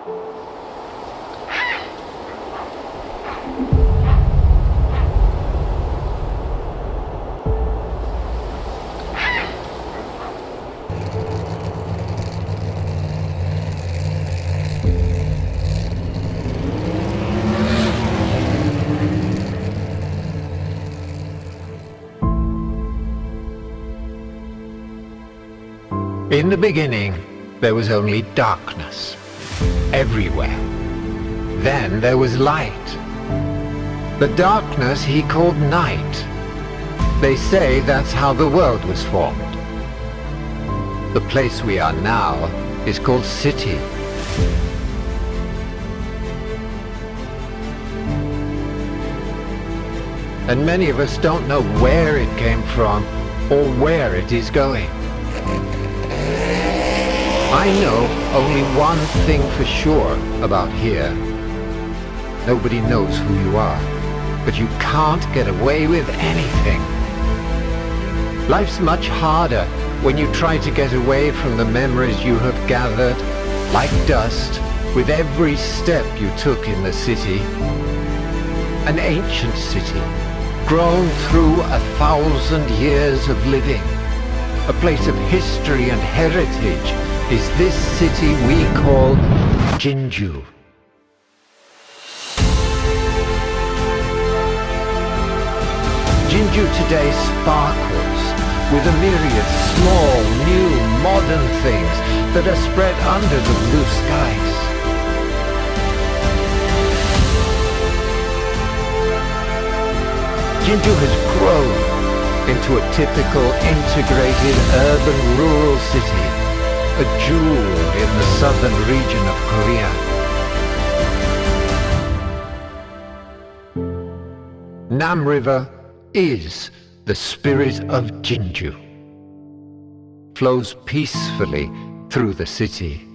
In the beginning, there was only darkness, everywhere. Then there was light. The darkness he called night. They say that's how the world was formed. The place we are now is called city. And many of us don't know where it came from or where it is going. I know only one thing for sure about here. Nobody knows who you are, but you can't get away with anything. Life's much harder when you try to get away from the memories you have gathered, like dust, with every step you took in the city. An ancient city, grown through 1,000 years of living. A place of history and heritage is this city we call Jinju. Jinju today sparkles with a myriad small, new, modern things that are spread under the blue skies. Jinju has grown into a typical integrated urban-rural city, a jewel in the southern region of Korea. Nam River is the spirit of Jinju. Flows peacefully through the city.